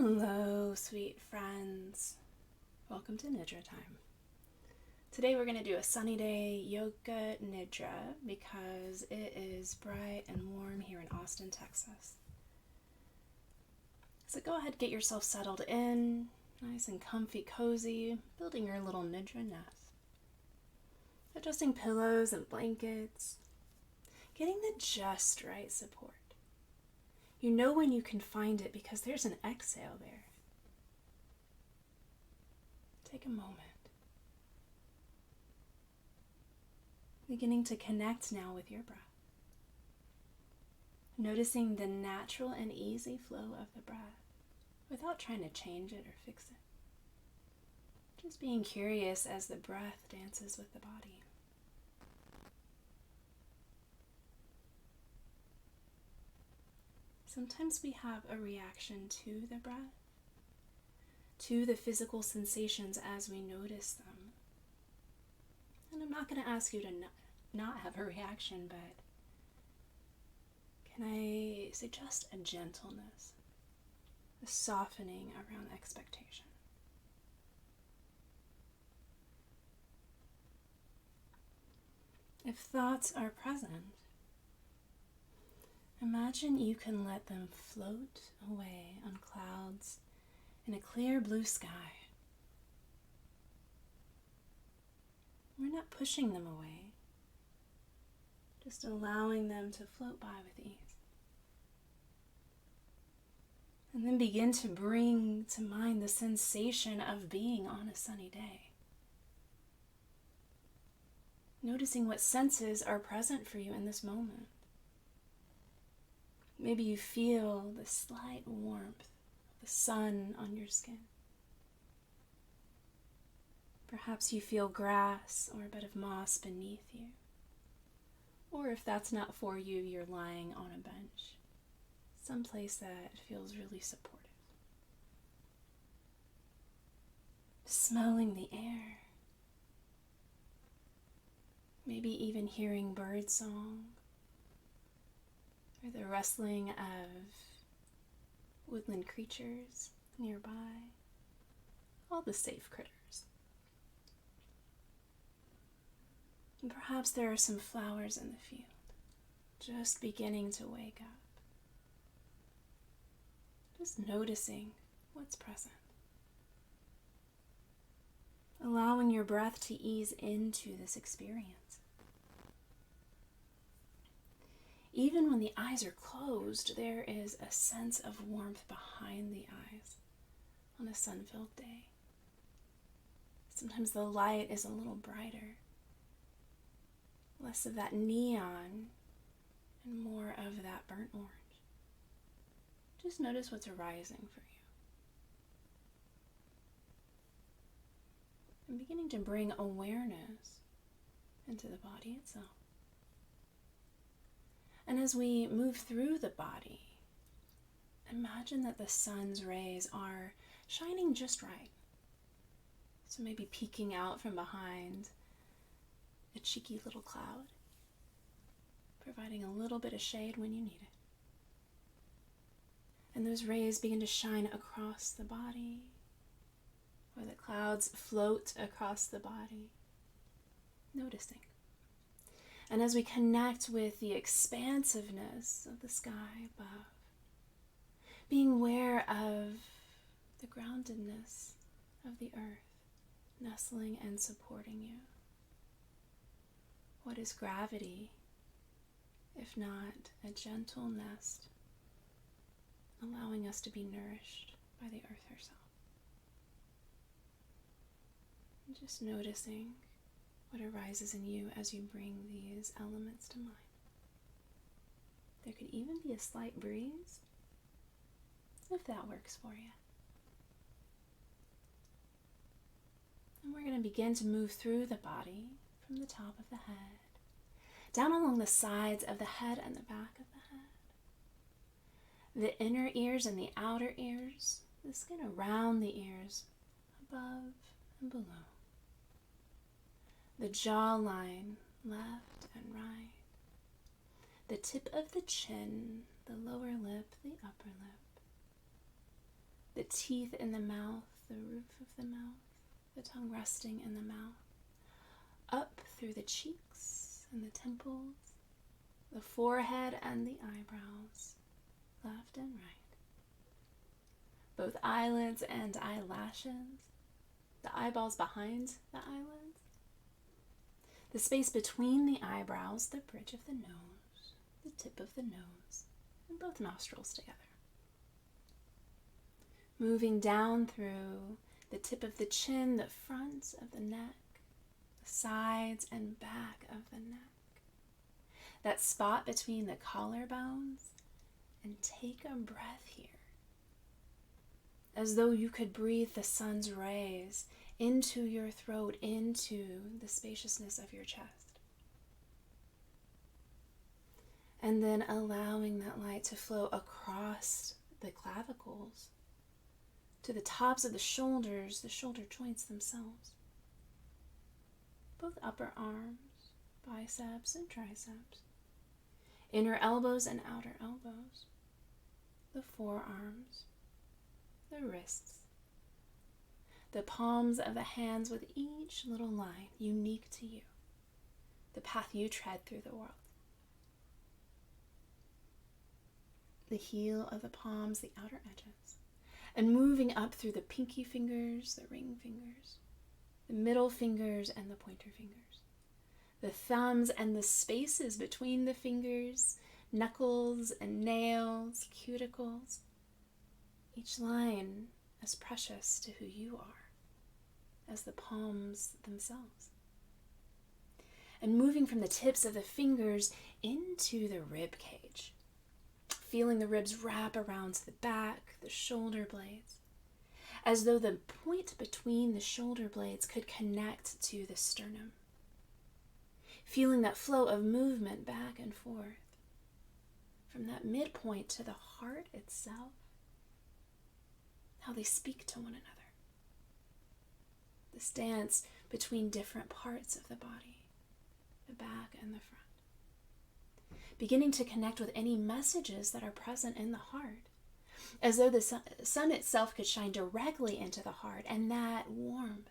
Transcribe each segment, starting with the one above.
Hello, sweet friends. Welcome to Nidra time. Today we're going to do a sunny day yoga Nidra because it is bright and warm here in Austin, Texas. So go ahead, get yourself settled in, nice and comfy, cozy, building your little Nidra nest. Adjusting pillows and blankets, getting the just right support. You know when you can find it because there's an exhale there. Take a moment. Beginning to connect now with your breath. Noticing the natural and easy flow of the breath without trying to change it or fix it. Just being curious as the breath dances with the body. Sometimes we have a reaction to the breath, to the physical sensations as we notice them. And I'm not going to ask you to not have a reaction, but can I suggest a gentleness, a softening around expectation? If thoughts are present, imagine you can let them float away on clouds in a clear blue sky. We're not pushing them away, just allowing them to float by with ease. And then begin to bring to mind the sensation of being on a sunny day. Noticing what senses are present for you in this moment. Maybe you feel the slight warmth of the sun on your skin. Perhaps you feel grass or a bit of moss beneath you. Or if that's not for you, you're lying on a bench, someplace that feels really supportive. Smelling the air. Maybe even hearing bird song. Or the rustling of woodland creatures nearby. All the safe critters. And perhaps there are some flowers in the field, just beginning to wake up. Just noticing what's present. Allowing your breath to ease into this experience. Even when the eyes are closed, there is a sense of warmth behind the eyes on a sun-filled day. Sometimes the light is a little brighter, less of that neon and more of that burnt orange. Just notice what's arising for you. And beginning to bring awareness into the body itself. And as we move through the body, imagine that the sun's rays are shining just right. So maybe peeking out from behind a cheeky little cloud, providing a little bit of shade when you need it. And those rays begin to shine across the body, or the clouds float across the body, noticing. And as we connect with the expansiveness of the sky above, being aware of the groundedness of the earth nestling and supporting you. What is gravity, if not a gentle nest, allowing us to be nourished by the earth herself? And just noticing what arises in you as you bring these elements to mind. There could even be a slight breeze, if that works for you. And we're going to begin to move through the body from the top of the head, down along the sides of the head and the back of the head, the inner ears and the outer ears, the skin around the ears, above and below. The jawline, left and right. The tip of the chin, the lower lip, the upper lip. the teeth in the mouth, the roof of the mouth, the tongue resting in the mouth, up through the cheeks and the temples, the forehead and the eyebrows, left and right, both eyelids and eyelashes, the eyeballs behind the eyelids, the space between the eyebrows, the bridge of the nose, the tip of the nose, and both nostrils together. Moving down through the tip of the chin, the front of the neck, the sides and back of the neck, that spot between the collarbones, and take a breath here, as though you could breathe the sun's rays into your throat, into the spaciousness of your chest. And then allowing that light to flow across the clavicles, to the tops of the shoulders, the shoulder joints themselves, both upper arms, biceps and triceps, inner elbows and outer elbows, the forearms, the wrists, the palms of the hands with each little line unique to you, the path you tread through the world. The heel of the palms, the outer edges, and moving up through the pinky fingers, the ring fingers, the middle fingers and the pointer fingers, the thumbs and the spaces between the fingers, knuckles and nails, cuticles, each line as precious to who you are as the palms themselves. And moving from the tips of the fingers into the rib cage, feeling the ribs wrap around to the back, the shoulder blades, as though the point between the shoulder blades could connect to the sternum. Feeling that flow of movement back and forth, from that midpoint to the heart itself, how they speak to one another. This dance between different parts of the body, the back and the front. Beginning to connect with any messages that are present in the heart, as though the sun itself could shine directly into the heart, and that warmth,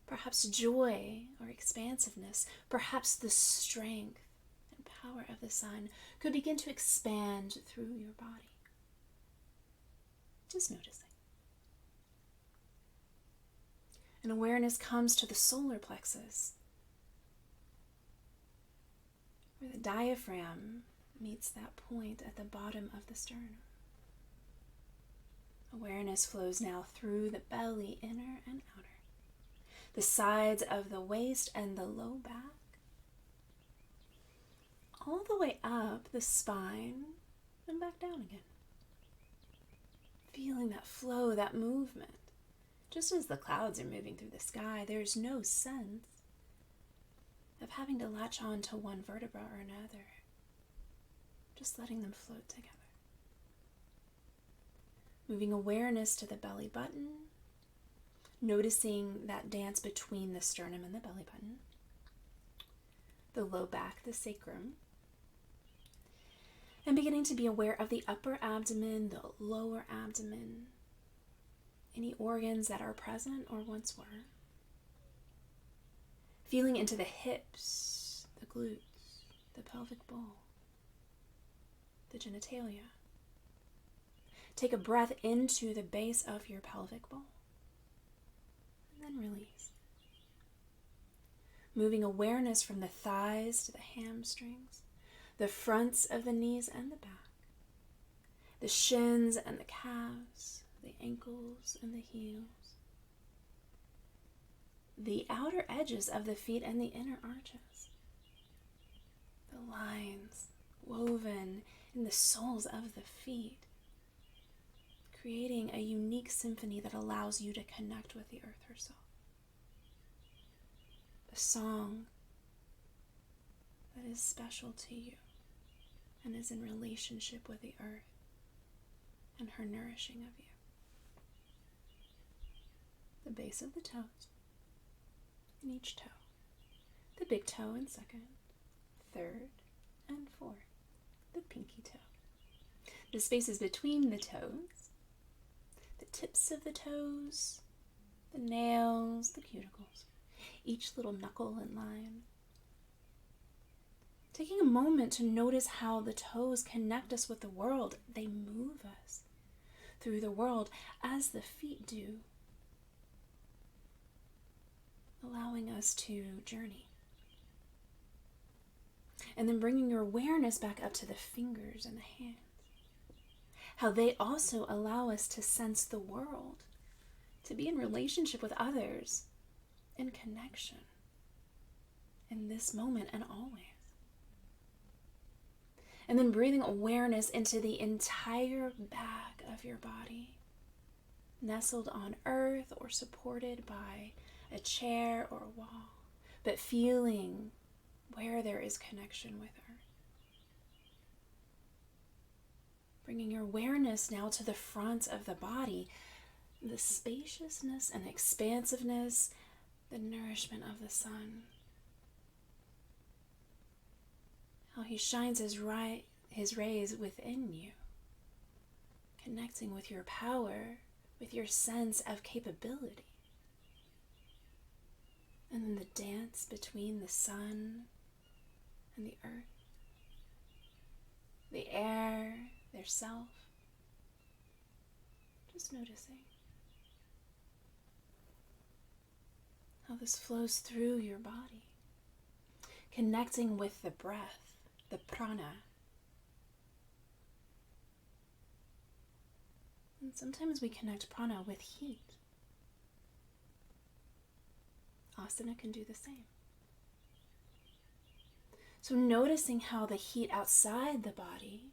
perhaps joy or expansiveness, perhaps the strength and power of the sun could begin to expand through your body. Just noticing. And awareness comes to the solar plexus, where the diaphragm meets that point at the bottom of the sternum. Awareness flows now through the belly, inner and outer, the sides of the waist and the low back, all the way up the spine and back down again. Feeling that flow, that movement. Just as the clouds are moving through the sky, there's no sense of having to latch on to one vertebra or another. Just letting them float together. Moving awareness to the belly button, noticing that dance between the sternum and the belly button, the low back, the sacrum, and beginning to be aware of the upper abdomen, the lower abdomen, any organs that are present or once were. Feeling into the hips, the glutes, the pelvic bowl, the genitalia. Take a breath into the base of your pelvic bowl, and then release. Moving awareness from the thighs to the hamstrings, the fronts of the knees and the back, the shins and the calves, the ankles and the heels, the outer edges of the feet and the inner arches, the lines woven in the soles of the feet, creating a unique symphony that allows you to connect with the earth herself. A song that is special to you and is in relationship with the earth and her nourishing of you. The base of the toes in each toe. The big toe in second, third, and fourth. The pinky toe. The spaces between the toes. tips of the toes, the nails, the cuticles, each little knuckle and line. Taking a moment to notice how the toes connect us with the world. They move us through the world as the feet do, allowing us to journey. And then bringing your awareness back up to the fingers and the hands. How they also allow us to sense the world, to be in relationship with others, in connection, in this moment and always. And then breathing awareness into the entire back of your body, nestled on earth or supported by a chair or a wall, but feeling where there is connection with earth. Bringing your awareness now to the front of the body, the spaciousness and expansiveness, the nourishment of the sun. How he shines his rays within you, connecting with your power, with your sense of capability. And then the dance between the sun and the earth, the air, their self. Just noticing how this flows through your body, connecting with the breath, the prana. And sometimes we connect prana with heat. Asana can do the same. So noticing how the heat outside the body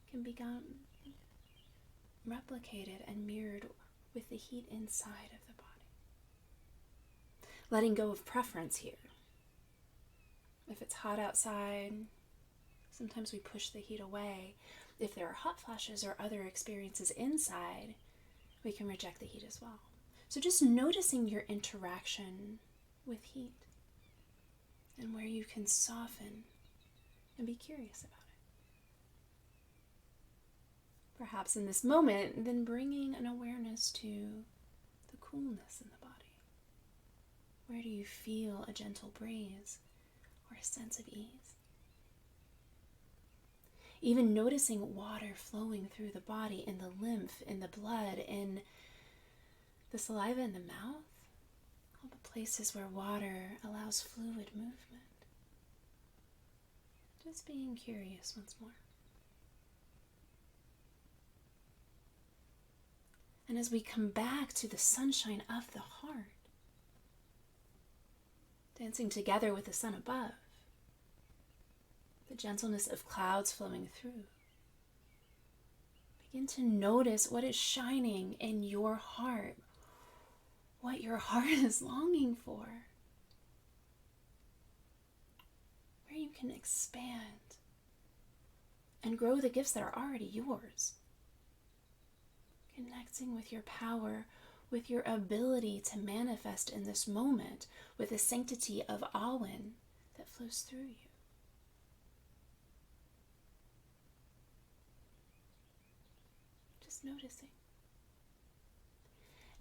can become replicated and mirrored with the heat inside of the body. Letting go of preference here. If it's hot outside, sometimes we push the heat away. If there are hot flashes or other experiences inside, we can reject the heat as well. So just noticing your interaction with heat and where you can soften and be curious about it. Perhaps in this moment, then bringing an awareness to the coolness in the body. Where do you feel a gentle breeze or a sense of ease? Even noticing water flowing through the body, in the lymph, in the blood, in the saliva in the mouth, all the places where water allows fluid movement. Just being curious once more. And as we come back to the sunshine of the heart, dancing together with the sun above, the gentleness of clouds flowing through. Begin to notice what is shining in your heart, what your heart is longing for, where you can expand and grow the gifts that are already yours. Connecting with your power, with your ability to manifest in this moment, with the sanctity of Awen that flows through you. Noticing.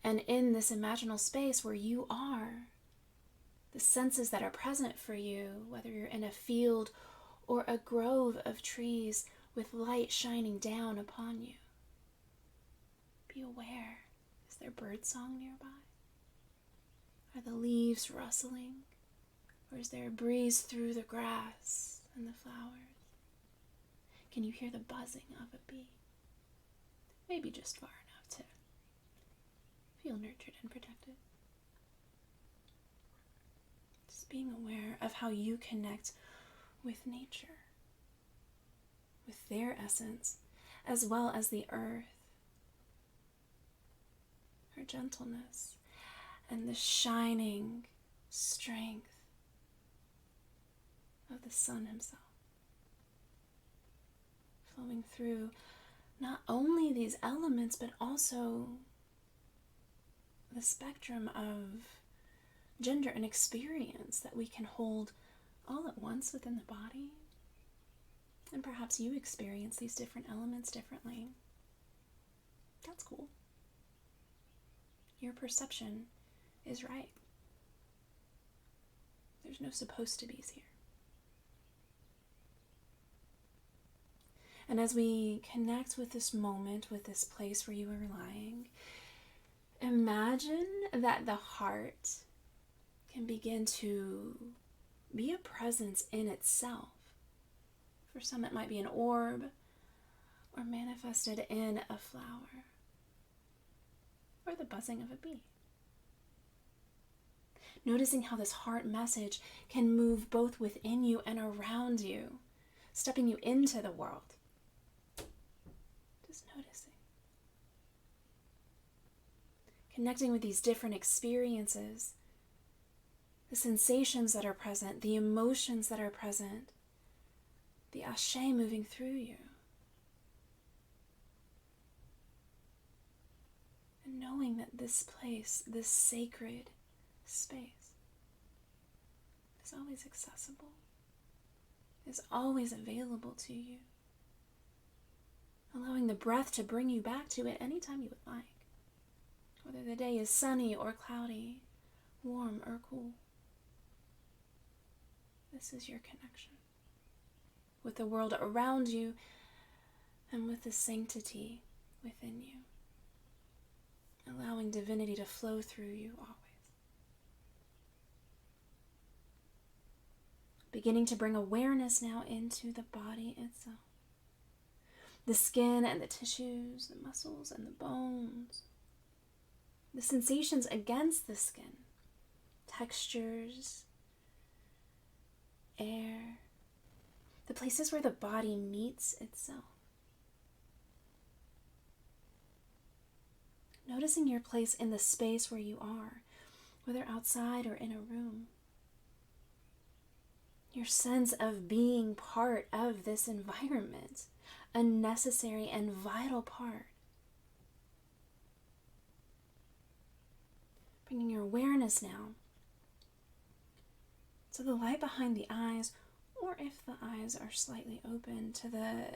And in this imaginal space where you are, the senses that are present for you, whether you're in a field or a grove of trees with light shining down upon you, be aware. Is there birdsong nearby? Are the leaves rustling? Or is there a breeze through the grass and the flowers? Can you hear the buzzing of a bee? Maybe just far enough to feel nurtured and protected. Just being aware of how you connect with nature, with their essence, as well as the earth, her gentleness, and the shining strength of the sun himself, flowing through not only these elements, but also the spectrum of gender and experience that we can hold all at once within the body. And perhaps you experience these different elements differently. That's cool. Your perception is right. There's no supposed to be's here. And as we connect with this moment, with this place where you are lying, imagine that the heart can begin to be a presence in itself. For some, it might be an orb, or manifested in a flower, or the buzzing of a bee. Noticing how this heart message can move both within you and around you, stepping you into the world. Just noticing. Connecting with these different experiences, the sensations that are present, the emotions that are present, the ashe moving through you. And knowing that this place, this sacred space, is always accessible, is always available to you. Allowing the breath to bring you back to it anytime you would like. Whether the day is sunny or cloudy, warm or cool. This is your connection with the world around you and with the sanctity within you. Allowing divinity to flow through you always. Beginning to bring awareness now into the body itself. The skin and the tissues, the muscles and the bones. The sensations against the skin. Textures, air, the places where the body meets itself. Noticing your place in the space where you are, whether outside or in a room. Your sense of being part of this environment, a necessary and vital part. Bringing your awareness now to the light behind the eyes, or if the eyes are slightly open, to the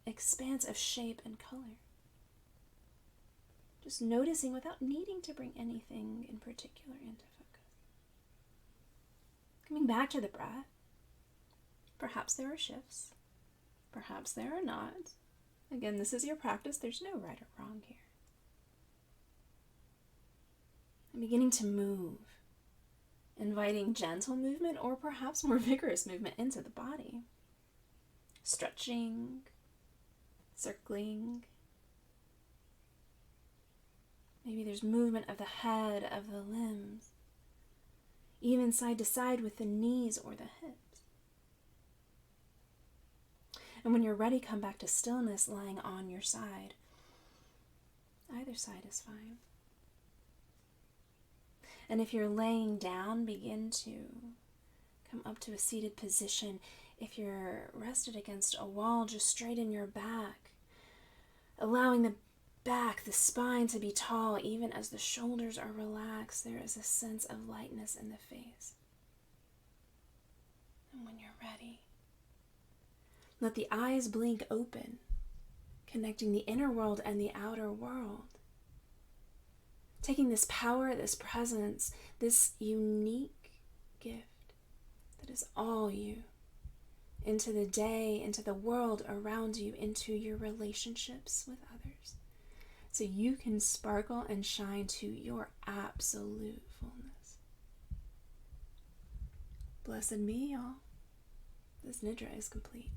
expanse of shape and color. Just noticing without needing to bring anything in particular into focus. Coming back to the breath. Perhaps there are shifts. Perhaps there are not. Again, this is your practice. There's no right or wrong here. And beginning to move. Inviting gentle movement or perhaps more vigorous movement into the body. Stretching, circling. Maybe there's movement of the head, of the limbs, even side to side with the knees or the hips. And when you're ready, come back to stillness, lying on your side. Either side is fine. And if you're laying down, begin to come up to a seated position. If you're rested against a wall, just straighten your back, allowing the back, the spine to be tall, even as the shoulders are relaxed. There is a sense of lightness in the face. And when you're ready, let the eyes blink open, connecting the inner world and the outer world. Taking this power, this presence, this unique gift that is all you, into the day, into the world around you, into your relationships with others. So you can sparkle and shine to your absolute fullness. Blessed be y'all. This Nidra is complete.